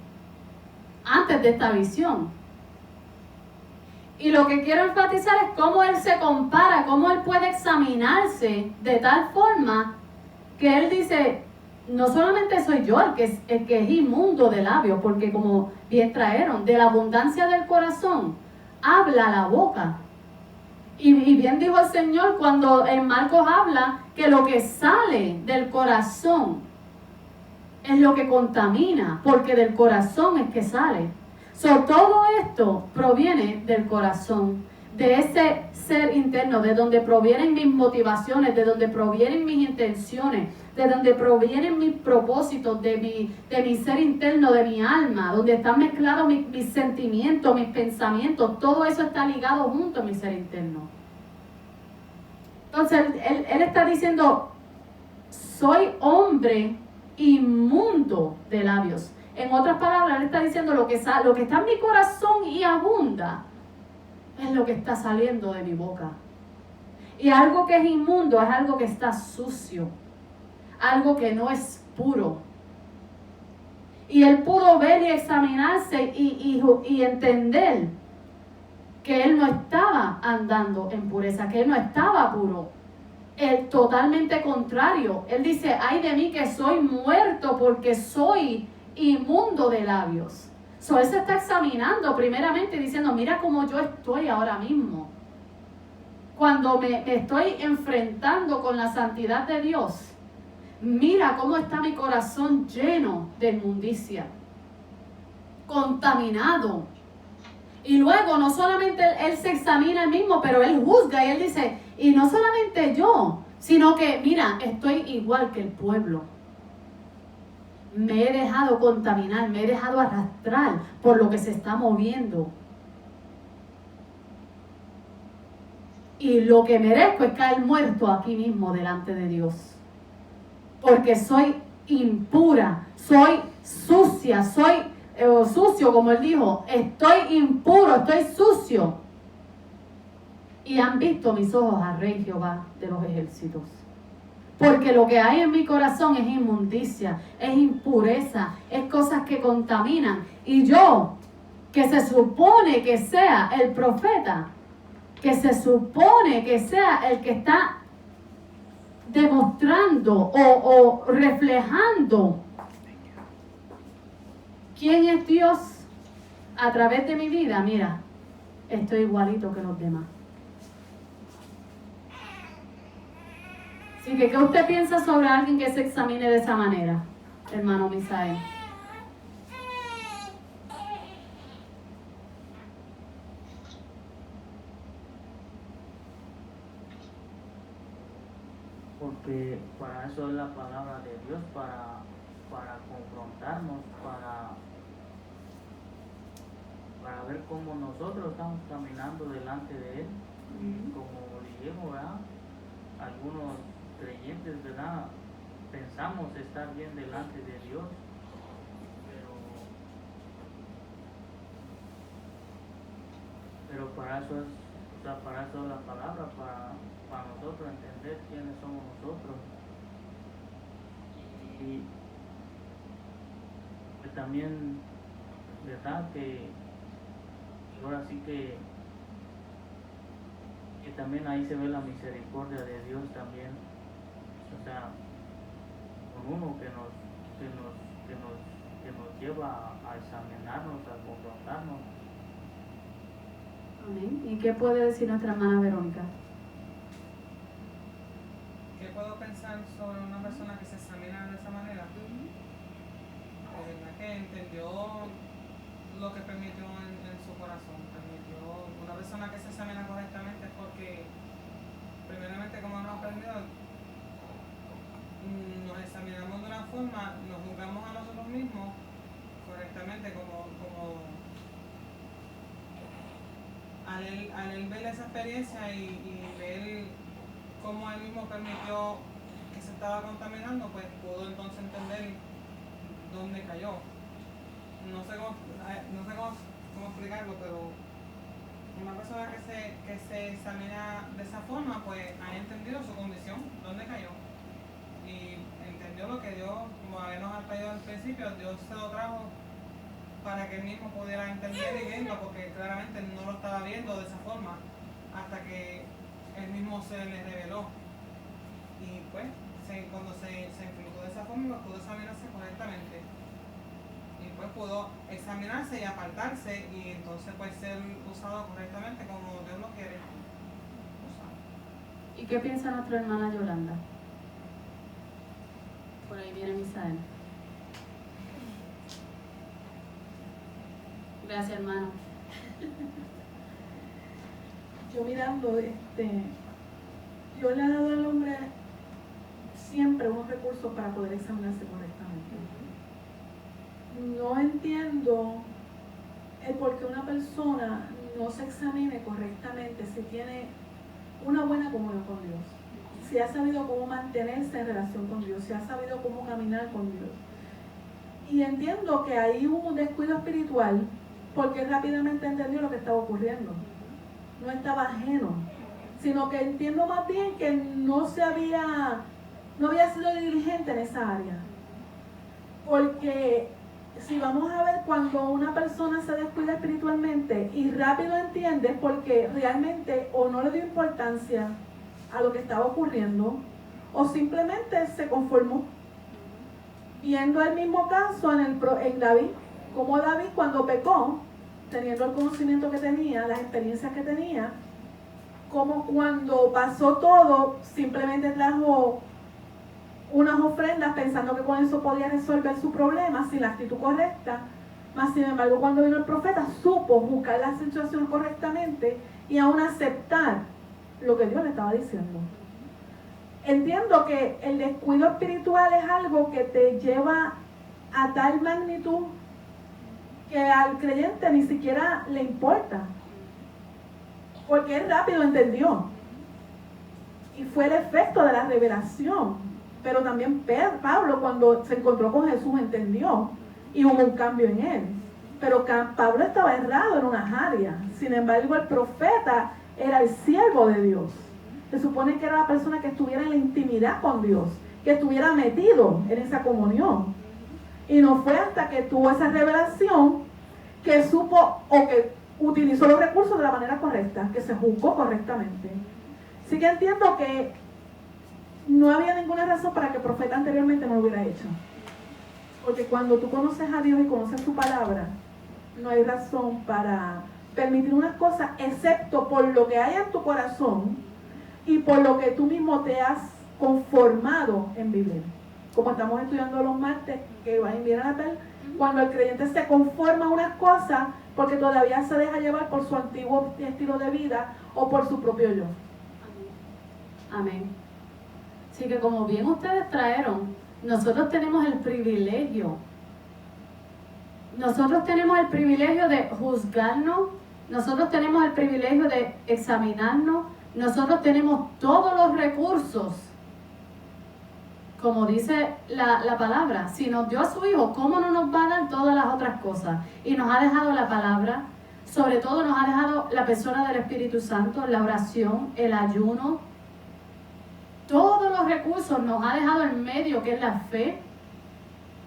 antes de esta visión. Y lo que quiero enfatizar es cómo él se compara, cómo él puede examinarse de tal forma que él dice: no solamente soy yo el que es inmundo de labios, porque como bien trajeron, de la abundancia del corazón habla la boca. Y bien dijo el Señor cuando en Marcos habla que lo que sale del corazón es lo que contamina, porque del corazón es que sale. Todo esto proviene del corazón, de ese ser interno, de donde provienen mis motivaciones, de donde provienen mis intenciones, de donde provienen mis propósitos, de mi ser interno, de mi alma, donde están mezclados mis sentimientos, mis pensamientos. Todo eso está ligado junto a mi ser interno. Entonces él está diciendo: soy hombre inmundo de labios. En otras palabras, él está diciendo lo que está en mi corazón y abunda es lo que está saliendo de mi boca. Y algo que es inmundo es algo que está sucio, algo que no es puro. Y él pudo ver y examinarse y entender que él no estaba andando en pureza, que él no estaba puro. El totalmente contrario. Él dice: ay de mí que soy muerto, porque soy inmundo de labios. Él se está examinando primeramente diciendo: mira cómo yo estoy ahora mismo. Cuando me estoy enfrentando con la santidad de Dios, mira cómo está mi corazón lleno de inmundicia, contaminado. Y luego no solamente él se examina él mismo, pero él juzga y él dice: y no solamente yo, sino que mira, estoy igual que el pueblo. Me he dejado contaminar, me he dejado arrastrar por lo que se está moviendo. Y lo que merezco es caer muerto aquí mismo delante de Dios. Porque soy impura, soy sucia, soy sucio, como él dijo. Estoy impuro, estoy sucio. Y han visto mis ojos al Rey Jehová de los ejércitos. Porque lo que hay en mi corazón es inmundicia, es impureza, es cosas que contaminan. Y yo, que se supone que sea el profeta, que se supone que sea el que está demostrando o reflejando quién es Dios a través de mi vida, mira, estoy igualito que los demás. Así que, ¿qué usted piensa sobre alguien que se examine de esa manera, hermano Misael? Porque para eso es la palabra de Dios, para confrontarnos, para ver cómo nosotros estamos caminando delante de Él. Como dijimos, ¿verdad? Algunos creyentes, ¿verdad? Pensamos estar bien delante de Dios, pero para eso es, o sea, para eso es la palabra, para nosotros entender quiénes somos nosotros. Y pues también, ¿verdad? Que ahora sí que también ahí se ve la misericordia de Dios también, o sea, con uno que nos lleva a examinarnos, a confrontarnos. Amén. ¿Y qué puede decir nuestra hermana Verónica? ¿Qué puedo pensar sobre una persona que se examina de esa manera? Que entendió lo que permitió en su corazón. Una persona que se examina correctamente es porque, primeramente, como hemos aprendido, nos examinamos de una forma, nos juzgamos a nosotros mismos correctamente, como al él ver esa experiencia y ver cómo él mismo permitió que se estaba contaminando, pues pudo entonces entender dónde cayó. No sé cómo explicarlo, pero una persona que se examina de esa forma, pues ha entendido su condición, dónde cayó, y entendió lo que Dios, como habíamos pedido al principio, Dios se lo trajo para que él mismo pudiera entender y verlo, porque claramente no lo estaba viendo de esa forma hasta que él mismo se le reveló. Y pues, cuando se enfrentó de esa forma, pues pudo examinarse correctamente. Y pues pudo examinarse y apartarse y entonces pues ser usado correctamente como Dios lo quiere usar. ¿Y qué piensa nuestra hermana Yolanda? Por ahí viene Misael. Gracias, hermano. Yo mirando, Dios le ha dado al hombre siempre unos recursos para poder examinarse correctamente. No entiendo el por qué una persona no se examine correctamente si tiene una buena comunión con Dios, si ha sabido cómo mantenerse en relación con Dios, si ha sabido cómo caminar con Dios. Y entiendo que ahí hubo un descuido espiritual porque rápidamente entendió lo que estaba ocurriendo. No estaba ajeno, sino que entiendo más bien que no había sido diligente en esa área. Porque si vamos a ver, cuando una persona se descuida espiritualmente y rápido entiende porque realmente o no le dio importancia a lo que estaba ocurriendo o simplemente se conformó. Viendo el mismo caso en David, como David cuando pecó, teniendo el conocimiento que tenía, las experiencias que tenía, como cuando pasó todo, simplemente trajo unas ofrendas pensando que con eso podía resolver su problema sin la actitud correcta. Mas sin embargo, cuando vino el profeta, supo buscar la situación correctamente y aún aceptar lo que Dios le estaba diciendo. Entiendo que el descuido espiritual es algo que te lleva a tal magnitud que al creyente ni siquiera le importa, porque él rápido entendió y fue el efecto de la revelación. Pero también Pablo, cuando se encontró con Jesús, entendió y hubo un cambio en él. Pero Pablo estaba errado en unas áreas. Sin embargo, el profeta era el siervo de Dios Se supone que era la persona que estuviera en la intimidad con Dios, que estuviera metido en esa comunión. Y no fue hasta que tuvo esa revelación que supo o que utilizó los recursos de la manera correcta, que se juzgó correctamente. Sí que entiendo que no había ninguna razón para que el profeta anteriormente no lo hubiera hecho. Porque cuando tú conoces a Dios y conoces su palabra, no hay razón para permitir unas cosas, excepto por lo que hay en tu corazón y por lo que tú mismo te has conformado en vivir. Como estamos estudiando los martes, que vienen a ver, cuando el creyente se conforma a unas cosas porque todavía se deja llevar por su antiguo estilo de vida o por su propio yo. Amén. Así que como bien ustedes trajeron, nosotros tenemos el privilegio. Nosotros tenemos el privilegio de juzgarnos, nosotros tenemos el privilegio de examinarnos, nosotros tenemos todos los recursos. Como dice la palabra, si nos dio a su Hijo, ¿cómo no nos va a dar todas las otras cosas? Y nos ha dejado la palabra, sobre todo nos ha dejado la persona del Espíritu Santo, la oración, el ayuno. Todos los recursos nos ha dejado en medio, que es la fe,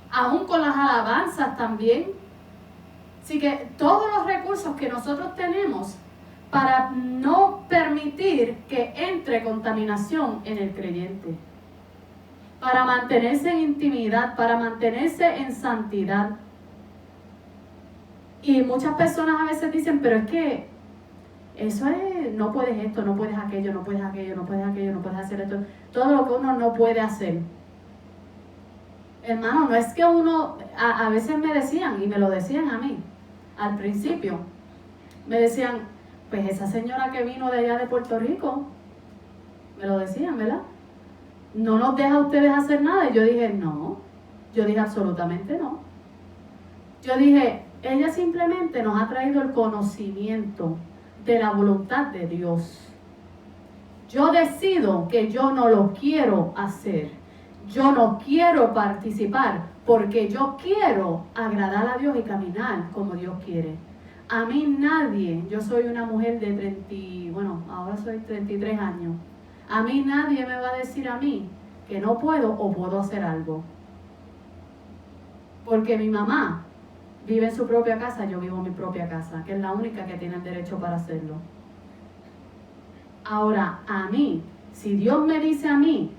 aún con las alabanzas también. Así que todos los recursos que nosotros tenemos para no permitir que entre contaminación en el creyente, para mantenerse en intimidad, para mantenerse en santidad. Y muchas personas a veces dicen, pero es que eso es, no puedes esto, no puedes aquello, no puedes aquello, no puedes aquello, no puedes hacer esto. Todo lo que uno no puede hacer. Hermano, no es que uno, a veces me decían, y me lo decían a mí, al principio, me decían, pues esa señora que vino de allá de Puerto Rico, me lo decían, ¿verdad? No nos deja a ustedes hacer nada. Y yo dije, no. Yo dije, absolutamente no. Yo dije, ella simplemente nos ha traído el conocimiento de la voluntad de Dios. Yo decido que yo no lo quiero hacer. Yo no quiero participar porque yo quiero agradar a Dios y caminar como Dios quiere. A mí nadie, yo soy una mujer de ahora soy 33 años. A mí nadie me va a decir a mí que no puedo o puedo hacer algo. Porque mi mamá vive en su propia casa, yo vivo en mi propia casa, que es la única que tiene el derecho para hacerlo. Ahora, a mí, si Dios me dice a mí,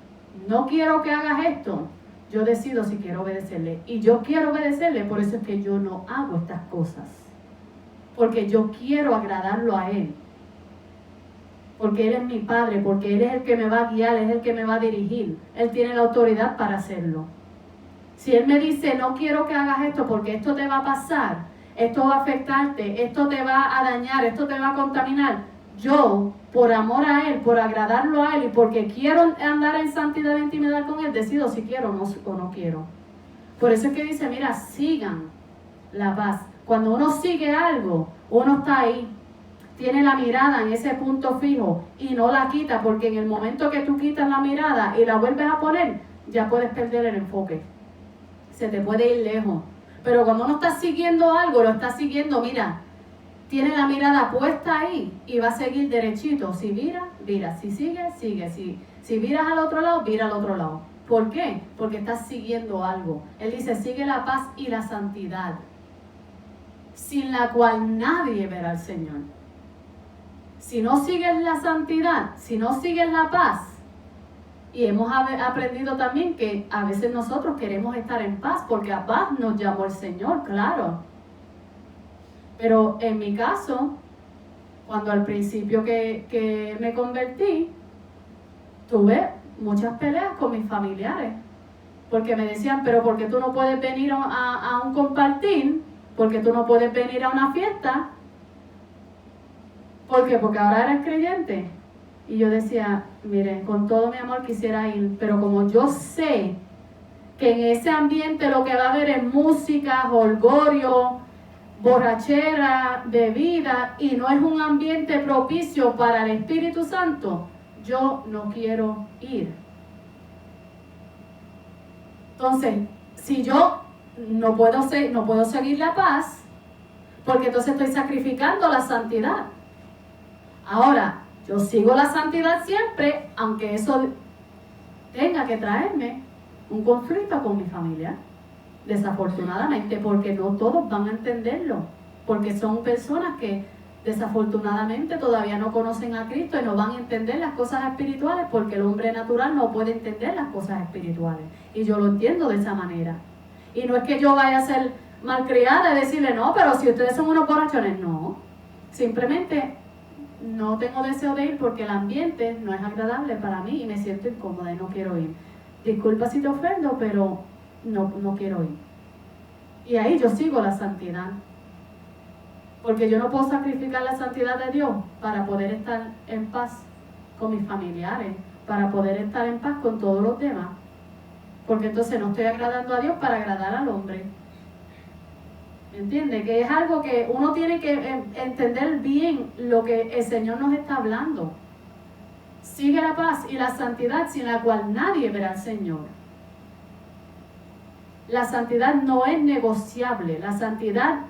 no quiero que hagas esto, yo decido si quiero obedecerle. Y yo quiero obedecerle, por eso es que yo no hago estas cosas. Porque yo quiero agradarlo a Él. Porque Él es mi Padre, porque Él es el que me va a guiar, Él es el que me va a dirigir. Él tiene la autoridad para hacerlo. Si Él me dice, no quiero que hagas esto porque esto te va a pasar, esto va a afectarte, esto te va a dañar, esto te va a contaminar, yo, por amor a Él, por agradarlo a Él y porque quiero andar en santidad e intimidad con Él, decido si quiero o no quiero. Por eso es que dice, mira, sigan la paz. Cuando uno sigue algo, uno está ahí. Tiene la mirada en ese punto fijo y no la quita, porque en el momento que tú quitas la mirada y la vuelves a poner, ya puedes perder el enfoque. Se te puede ir lejos. Pero cuando uno está siguiendo algo, lo está siguiendo, mira, tiene la mirada puesta ahí y va a seguir derechito. Si vira, vira. Si sigue, sigue. Si viras al otro lado, vira al otro lado. ¿Por qué? Porque estás siguiendo algo. Él dice, sigue la paz y la santidad, sin la cual nadie verá al Señor. Si no sigues la santidad, si no sigues la paz, y hemos aprendido también que a veces nosotros queremos estar en paz, porque a paz nos llamó el Señor, claro. Pero en mi caso, cuando al principio que me convertí, tuve muchas peleas con mis familiares, porque me decían, pero ¿por qué tú no puedes venir a un compartir? ¿Por qué tú no puedes venir a una fiesta? ¿Por qué? Porque ahora eres creyente. Y yo decía, miren, con todo mi amor quisiera ir, pero como yo sé que en ese ambiente lo que va a haber es música, jolgorio, borrachera, bebida, y no es un ambiente propicio para el Espíritu Santo, yo no quiero ir. Entonces, si yo no puedo seguir la paz, porque entonces estoy sacrificando la santidad. Ahora, Yo sigo la santidad siempre, aunque eso tenga que traerme un conflicto con mi familia. Desafortunadamente, porque no todos van a entenderlo, porque son personas que desafortunadamente todavía no conocen a Cristo y no van a entender las cosas espirituales, porque el hombre natural no puede entender las cosas espirituales, y yo lo entiendo de esa manera. Y no es que yo vaya a ser malcriada y decirle, no, pero si ustedes son unos borrachones, no, simplemente no tengo deseo de ir porque el ambiente no es agradable para mí y me siento incómoda y no quiero ir. Disculpa si te ofendo, pero no quiero ir. Y ahí yo sigo la santidad, porque yo no puedo sacrificar la santidad de Dios para poder estar en paz con mis familiares, para poder estar en paz con todos los demás, porque entonces no estoy agradando a Dios para agradar al hombre. ¿Me entiende? Que es algo que uno tiene que entender bien lo que el Señor nos está hablando. Sigue la paz y la santidad sin la cual nadie verá al Señor. La santidad no es negociable, la santidad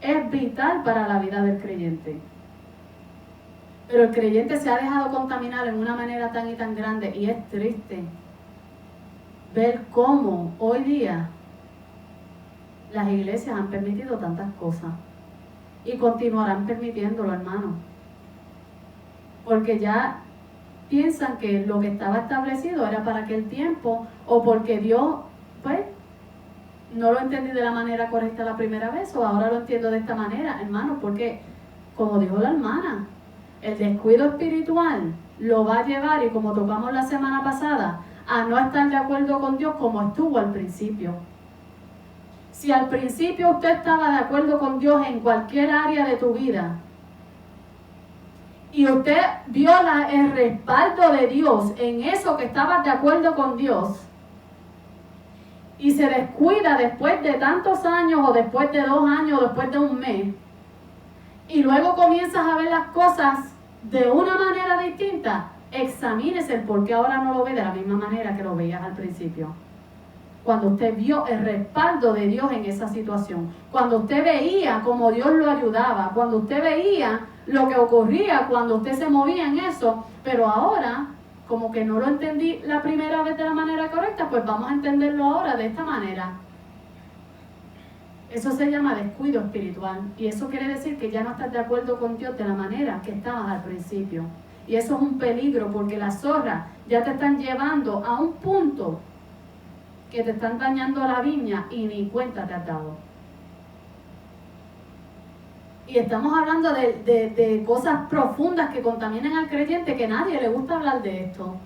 es vital para la vida del creyente. Pero el creyente se ha dejado contaminar en una manera tan y tan grande, y es triste ver cómo hoy día las iglesias han permitido tantas cosas y continuarán permitiéndolo, hermano, porque ya piensan que lo que estaba establecido era para aquel tiempo, o porque Dios, pues, no lo entendí de la manera correcta la primera vez, o ahora lo entiendo de esta manera, hermano, porque, como dijo la hermana, el descuido espiritual lo va a llevar, y como tocamos la semana pasada, a no estar de acuerdo con Dios como estuvo al principio. Si al principio usted estaba de acuerdo con Dios en cualquier área de tu vida, y usted vio el respaldo de Dios en eso que estabas de acuerdo con Dios, y se descuida después de tantos años, o después de 2 años, o después de un mes, y luego comienzas a ver las cosas de una manera distinta, examínese el por qué ahora no lo ve de la misma manera que lo veías al principio. Cuando usted vio el respaldo de Dios en esa situación, cuando usted veía cómo Dios lo ayudaba, cuando usted veía lo que ocurría cuando usted se movía en eso, pero ahora, como que no lo entendí la primera vez de la manera correcta, pues vamos a entenderlo ahora de esta manera. Eso se llama descuido espiritual, y eso quiere decir que ya no estás de acuerdo con Dios de la manera que estabas al principio. Y eso es un peligro, porque las zorras ya te están llevando a un punto que te están dañando la viña y ni cuenta te has dado. Y estamos hablando de cosas profundas que contaminan al creyente, que a nadie le gusta hablar de esto.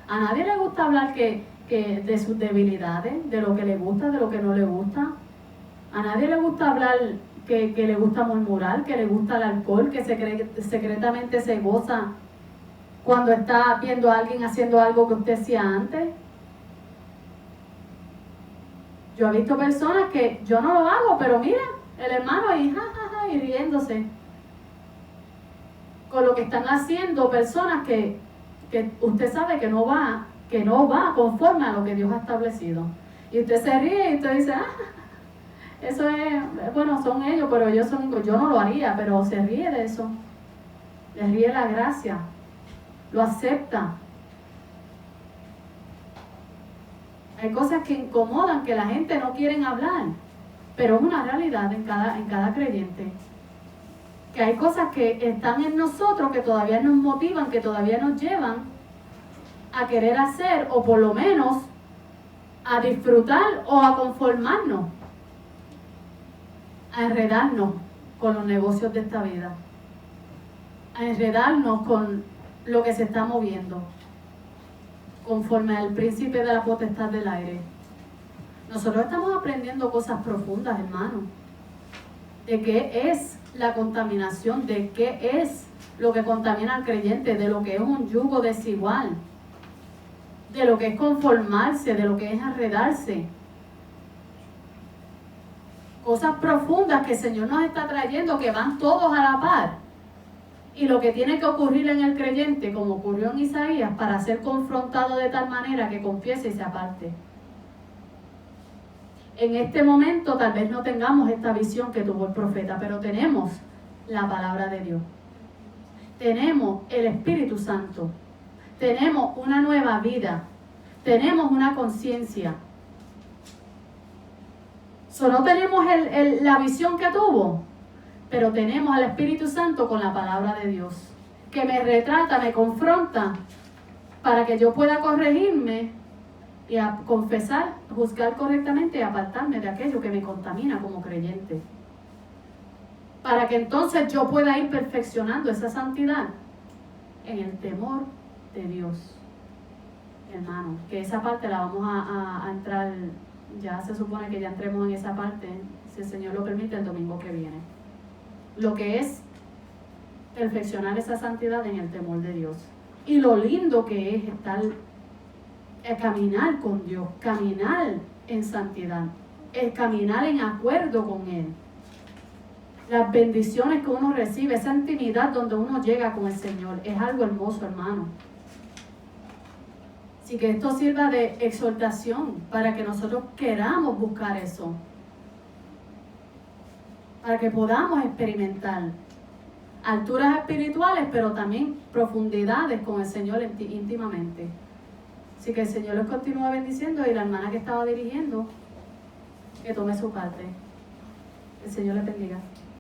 A nadie le gusta hablar que de sus debilidades, de lo que le gusta, de lo que no le gusta. A nadie le gusta hablar que le gusta murmurar, que le gusta el alcohol, que secretamente se goza cuando está viendo a alguien haciendo algo que usted hacía antes. Yo he visto personas que yo no lo hago, pero mira, el hermano y jajaja, y riéndose con lo que están haciendo personas que usted sabe que no va conforme a lo que Dios ha establecido. Y usted se ríe y usted dice, eso es, bueno, son ellos, pero yo no lo haría, pero se ríe de eso. Le ríe la gracia, lo acepta. Hay cosas que incomodan, que la gente no quiere hablar, pero es una realidad en cada creyente. Que hay cosas que están en nosotros, que todavía nos motivan, que todavía nos llevan a querer hacer, o por lo menos a disfrutar o a conformarnos, a enredarnos con los negocios de esta vida, a enredarnos con lo que se está moviendo, conforme al príncipe de la potestad del aire. Nosotros estamos aprendiendo cosas profundas, hermano, de qué es la contaminación, de qué es lo que contamina al creyente, de lo que es un yugo desigual, de lo que es conformarse, de lo que es enredarse. Cosas profundas que el Señor nos está trayendo, que van todos a la par. Y lo que tiene que ocurrir en el creyente, como ocurrió en Isaías, para ser confrontado de tal manera que confiese y se aparte. En este momento tal vez no tengamos esta visión que tuvo el profeta, pero tenemos la palabra de Dios. tenemos el Espíritu Santo, tenemos una nueva vida, tenemos una conciencia. No tenemos la visión que tuvo, pero tenemos al Espíritu Santo con la palabra de Dios, que me retrata, me confronta, para que yo pueda corregirme y a confesar, juzgar correctamente y apartarme de aquello que me contamina como creyente. Para que entonces yo pueda ir perfeccionando esa santidad en el temor de Dios. Hermano, que esa parte la vamos a entrar, ya se supone que ya entremos en esa parte, si el Señor lo permite, el domingo que viene. Lo que es perfeccionar esa santidad en el temor de Dios. Y lo lindo que es estar, caminar con Dios, caminar en santidad, caminar en acuerdo con Él. Las bendiciones que uno recibe, esa intimidad donde uno llega con el Señor, es algo hermoso, hermano. Así que esto sirva de exhortación para que nosotros queramos buscar eso, para que podamos experimentar alturas espirituales, pero también profundidades con el Señor íntimamente. Así que el Señor los continúa bendiciendo, y la hermana que estaba dirigiendo, que tome su parte. El Señor les bendiga.